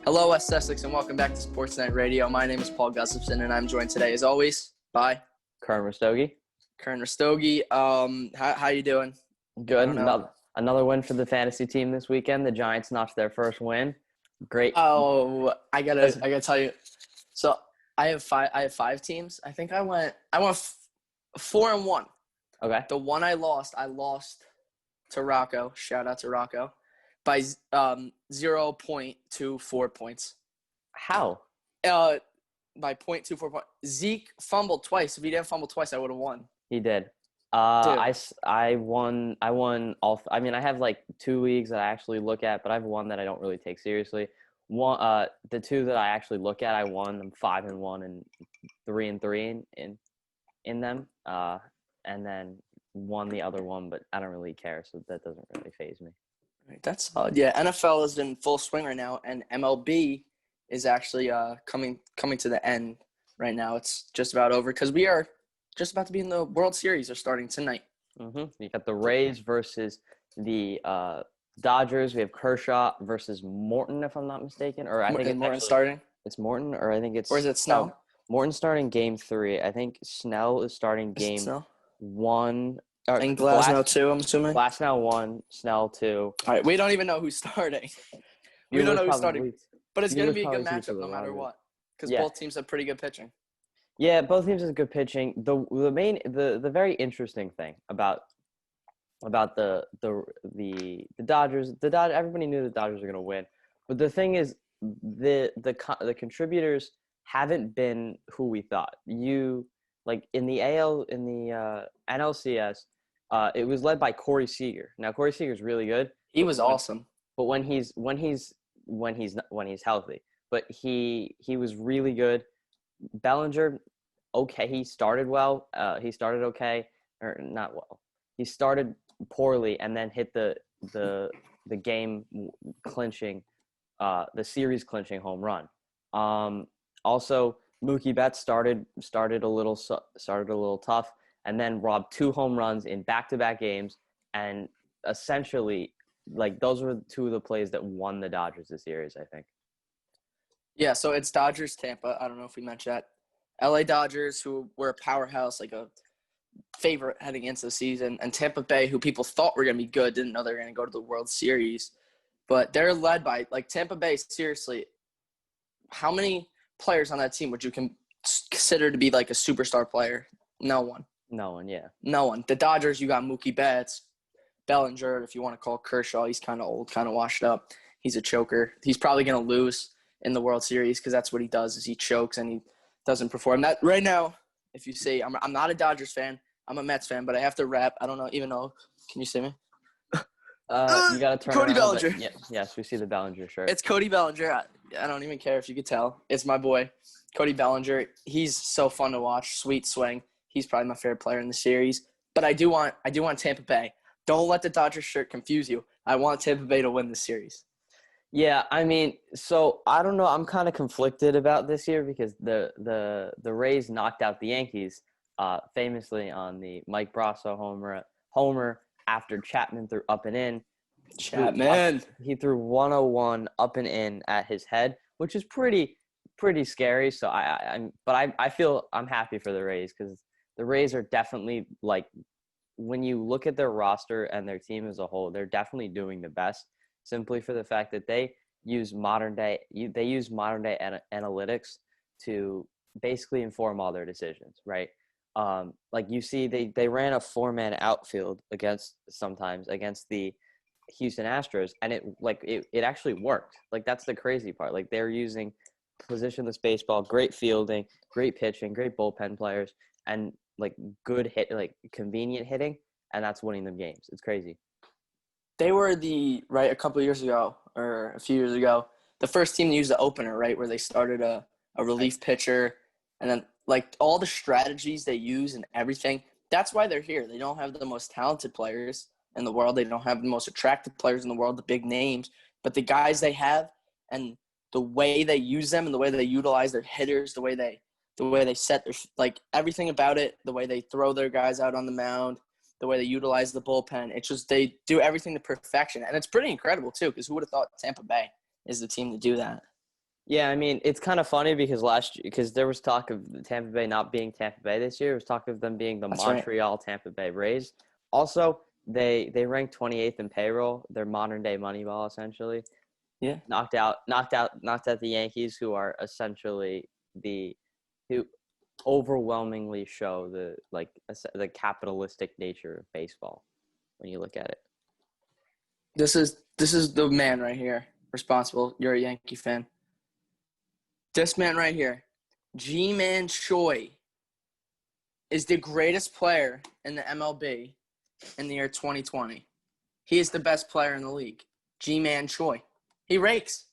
Hello, West Sussex, and welcome back to SportsKnight Radio. My name is Paul Gustafson, and I'm joined today, as always, by Curran Rastogi. How you doing? Good. Another win for the fantasy team this weekend. The Giants notched their first win. Great. Oh, I gotta tell you. So I have five teams. I think I went 4-1. Okay. The one I lost to Rocco. Shout out to Rocco. By 0.24 points. How? By 0.24 points. Zeke fumbled twice. If he didn't fumble twice, I would have won. He did. I won all. I mean, I have like 2 leagues that I actually look at, but I have one that I don't really take seriously. The two that I actually look at, I won. I'm 5-1 and 3-3 in them. And then won the other one, but I don't really care, so that doesn't really faze me. Right, that's solid. Yeah, NFL is in full swing right now, and MLB is actually coming to the end right now. It's just about over because we are just about to be in the World Series. Are starting tonight. Mm-hmm. You got the Rays versus the Dodgers. We have Kershaw versus Morton, if I'm not mistaken. Or I think it's Morton starting. It's Morton, or I think it's. Or is it Snell? Morton's starting Game 3. I think Snell is starting Game 1. And Glasnow 2, I'm assuming. Glasnow 1, Snell 2. All right, we don't even know who's starting. We don't know who's starting. But it's going to be a good matchup no matter what, because both teams have pretty good pitching. Yeah, both teams have good pitching. The very interesting thing about the Dodgers, everybody knew the Dodgers were going to win, but the thing is, the contributors haven't been who we thought. Like in the NLCS, it was led by Corey Seager. Now Corey Seager is really good. He was awesome. But when he's healthy, but he was really good. Bellinger, okay, he started well. He started okay, or not well. He started poorly and then hit the game clinching, the series clinching home run. Also, Mookie Betts started a little tough, and then robbed 2 home runs in back-to-back games, and essentially, like, those were 2 of the plays that won the Dodgers this series, I think. Yeah, so it's Dodgers Tampa. I don't know if we mentioned that. LA Dodgers, who were a powerhouse, like a favorite heading into the season, and Tampa Bay, who people thought were going to be good, didn't know they were going to go to the World Series. But they're led by, like, Tampa Bay, seriously, how many players on that team would you consider to be like a superstar player? No one. No one, yeah. No one. The Dodgers, you got Mookie Betts, Bellinger, if you want to call Kershaw. He's kind of old, kind of washed up. He's a choker. He's probably going to lose in the World Series because that's what he does is he chokes and he doesn't perform. That right now, if you see, I'm not a Dodgers fan. I'm a Mets fan, but I have to rap. I don't know, even know. Can you see me? You got to turn Cody around, Bellinger. Yes, we see the Bellinger shirt. It's Cody Bellinger. I don't even care if you could tell. It's my boy, Cody Bellinger. He's so fun to watch. Sweet swing. He's probably my favorite player in the series. But I do want Tampa Bay. Don't let the Dodgers shirt confuse you. I want Tampa Bay to win this series. Yeah, I mean, so I don't know. I'm kind of conflicted about this year because the Rays knocked out the Yankees famously on the Mike Brasso homer after Chapman threw up and in. He threw 101 up and in at his head, which is pretty scary. So I feel I'm happy for the Rays because the Rays are definitely, like, when you look at their roster and their team as a whole, they're definitely doing the best simply for the fact that they use modern day analytics to basically inform all their decisions, right? Like you see, they ran a 4-man outfield against the Houston Astros, and it actually worked. Like, that's the crazy part. Like, they're using positionless baseball, great fielding, great pitching, great bullpen players, and like good hit, like convenient hitting, and that's winning them games. It's crazy. They were a couple of years ago or a few years ago, the first team to use the opener, right, where they started a relief pitcher, and then like all the strategies they use and everything. That's why they're here. They don't have the most talented players in the world. They don't have the most attractive players in the world, the big names, but the guys they have and the way they use them and the way they utilize their hitters, the way they set their, like, everything about it, the way they throw their guys out on the mound, the way they utilize the bullpen. It's just they do everything to perfection. And it's pretty incredible, too, because who would have thought Tampa Bay is the team to do that? Yeah, I mean, it's kind of funny because there was talk of Tampa Bay not being Tampa Bay this year. There was talk of them being the That's right. Montreal Tampa Bay Rays. Also, they ranked 28th in payroll. They're modern day Moneyball essentially. Yeah. Knocked out the Yankees, who are essentially who overwhelmingly show the capitalistic nature of baseball when you look at it. This is the man right here responsible. You're a Yankee fan. This man right here, Ji-Man Choi, is the greatest player in the MLB in the year 2020. He is the best player in the league. Ji-Man Choi. He rakes.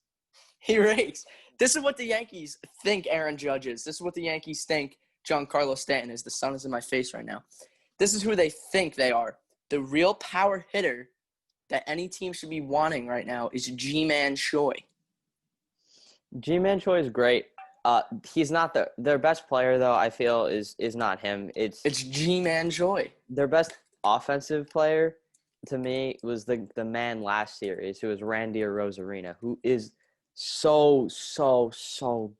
He rakes. This is what the Yankees think Aaron Judge is. This is what the Yankees think Giancarlo Stanton is. The sun is in my face right now. This is who they think they are. The real power hitter that any team should be wanting right now is Ji-Man Choi. Ji-Man Choi is great. He's not their best player though. I feel is not him. It's Ji-Man Choi. Their best offensive player to me was the man last series, who was Randy Arozarena, who is so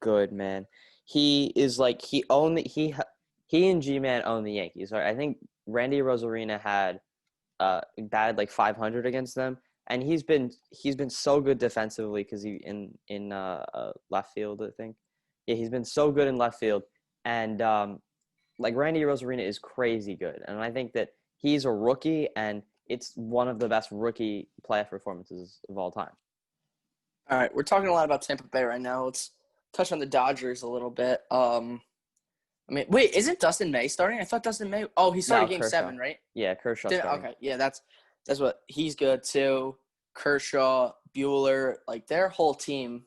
good, man. He is like he and G-Man own the Yankees. Right? I think Randy Arozarena had batted like 500 against them, and he's been so good defensively because he in left field, I think. Yeah, he's been so good in left field, and like Randy Arozarena is crazy good, and I think that he's a rookie, and it's one of the best rookie playoff performances of all time. All right, we're talking a lot about Tampa Bay right now. Let's touch on the Dodgers a little bit. I mean, wait, isn't Dustin May starting? I thought Dustin May. Oh, he started Game 7, right? Yeah, Kershaw. Okay, yeah, that's what he's good too. Kershaw, Buehler, like their whole team.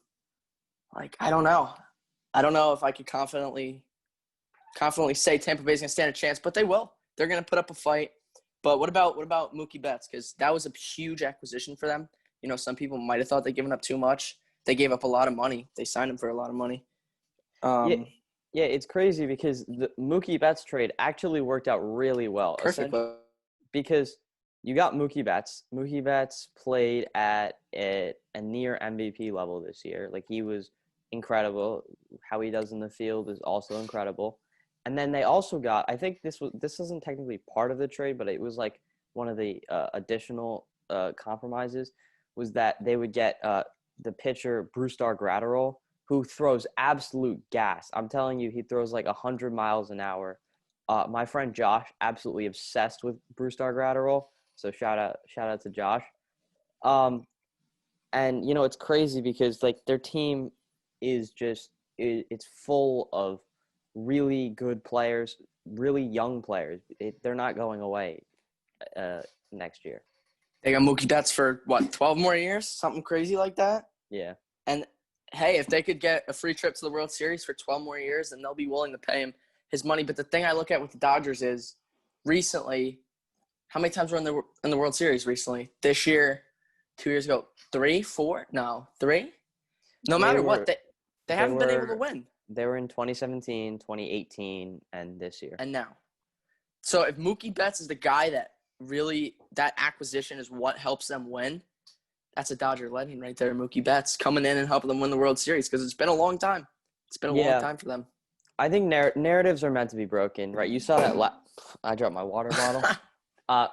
Like I don't know if I could confidently say Tampa Bay's gonna stand a chance, but they will. They're gonna put up a fight. But what about Mookie Betts? Because that was a huge acquisition for them. You know, some people might have thought they'd given up too much. They gave up a lot of money. They signed him for a lot of money. Yeah, it's crazy because the Mookie Betts trade actually worked out really well. Perfect. Because you got Mookie Betts. Mookie Betts played at a near MVP level this year. Like, he was incredible. How he does in the field is also incredible. And then they also got, I think this isn't technically part of the trade, but it was like one of the additional compromises was that they would get the pitcher Brusdar Graterol, who throws absolute gas. I'm telling you, he throws like 100 miles an hour. My friend Josh, absolutely obsessed with Brusdar Graterol. So shout out to Josh. And you know, it's crazy because like their team is just it's full of really good players, really young players. They're not going away next year. They got Mookie Betts for, 12 more years? Something crazy like that? Yeah. And, hey, if they could get a free trip to the World Series for 12 more years, then they'll be willing to pay him his money. But the thing I look at with the Dodgers is recently, how many times were in the World Series recently? This year, 2 years ago, 3, 4? No, 3? No matter what, they haven't been able to win. They were in 2017, 2018, and this year. And now. So if Mookie Betts is the guy that really, that acquisition is what helps them win, that's a Dodger legend right there, Mookie Betts, coming in and helping them win the World Series because it's been a long time. It's been a long time for them. I think narratives are meant to be broken, right? You saw that I dropped my water bottle.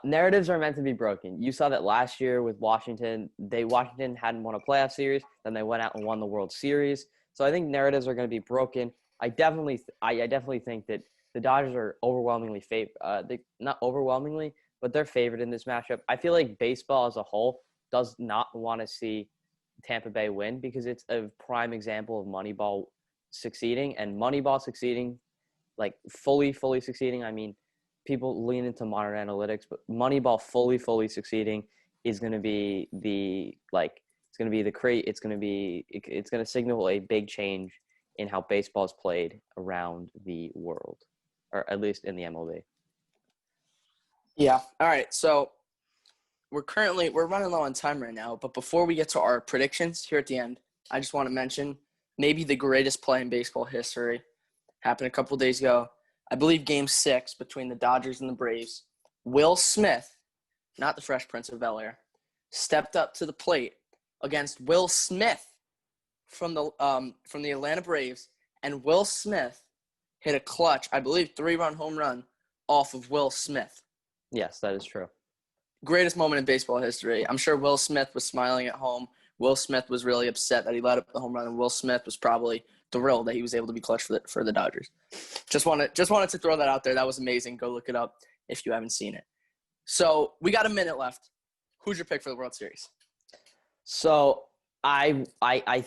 Narratives are meant to be broken. You saw that last year with Washington. Washington hadn't won a playoff series. Then they went out and won the World Series. So I think narratives are going to be broken. I definitely think that the Dodgers are overwhelmingly favored. Not overwhelmingly, but they're favored in this matchup. I feel like baseball as a whole does not want to see Tampa Bay win because it's a prime example of Moneyball succeeding. And Moneyball succeeding, like fully succeeding, I mean, people lean into modern analytics, but Moneyball fully succeeding is going to be it's going to signal a big change in how baseball is played around the world, or at least in the MLB. Yeah. All right. So we're running low on time right now, but before we get to our predictions here at the end, I just want to mention maybe the greatest play in baseball history happened a couple days ago. I believe Game 6 between the Dodgers and the Braves. Will Smith, not the Fresh Prince of Bel-Air, stepped up to the plate against Will Smith from the Atlanta Braves, and Will Smith hit a clutch, I believe, 3-run home run off of Will Smith. Yes, that is true. Greatest moment in baseball history. I'm sure Will Smith was smiling at home. Will Smith was really upset that he let up the home run, and Will Smith was probably thrilled that he was able to be clutch for the Dodgers. Just wanted to throw that out there. That was amazing. Go look it up if you haven't seen it. So we got a minute left. Who's your pick for the World Series? So I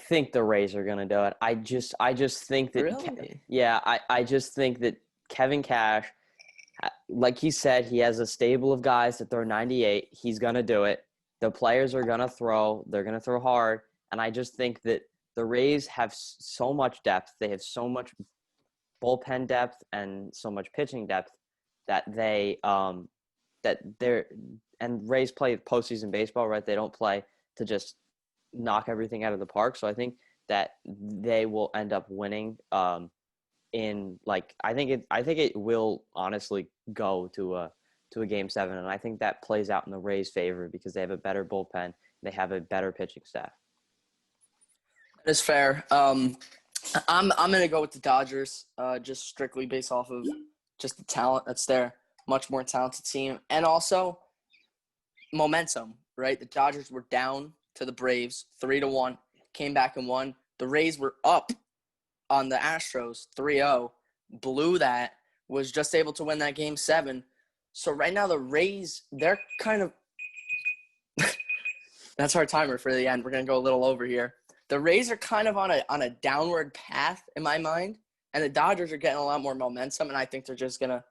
think the Rays are gonna do it. I just think that Really? I just think that Kevin Cash, like he said, he has a stable of guys that throw 98. He's gonna do it. The players are gonna throw. They're gonna throw hard, and I just think that the Rays have so much depth. They have so much bullpen depth and so much pitching depth that and Rays play postseason baseball, right? They don't play to just knock everything out of the park. So I think that they will end up winning. I think it will honestly go to a Game 7, and I think that plays out in the Rays' favor because they have a better bullpen. They have a better pitching staff. That is fair. I'm gonna go with the Dodgers, just strictly based off of just the talent that's there. Much more talented team, and also momentum. Right, the Dodgers were down to the Braves 3-1, came back and won. The Rays were up on the Astros 3-0, blew that, was just able to win that Game 7. So right now the Rays, they're kind of – that's our timer for the end. We're going to go a little over here. The Rays are kind of on a downward path in my mind, and the Dodgers are getting a lot more momentum, and I think they're just gonna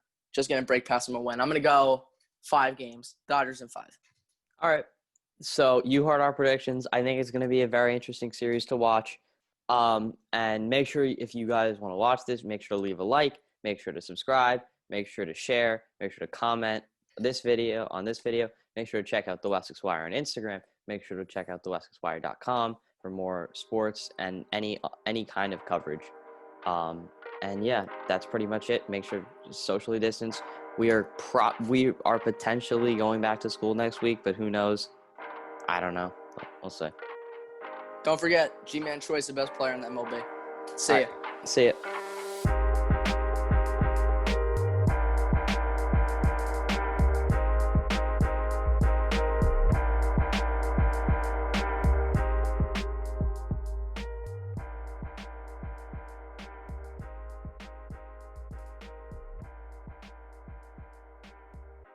break past them and win. I'm going to go 5 games, Dodgers in 5. All right. So you heard our predictions. I think it's going to be a very interesting series to watch. And make sure if you guys want to watch this, make sure to leave a like, make sure to subscribe, make sure to share, make sure to comment on this video, make sure to check out the Wessex Wire on Instagram, make sure to check out thewessexwire.com for more sports and any kind of coverage. And yeah, that's pretty much it. Make sure to socially distance. We are potentially going back to school next week, but who knows? I don't know. We'll see. Don't forget, G-Man Choice, the best player in the MLB. See ya. See ya.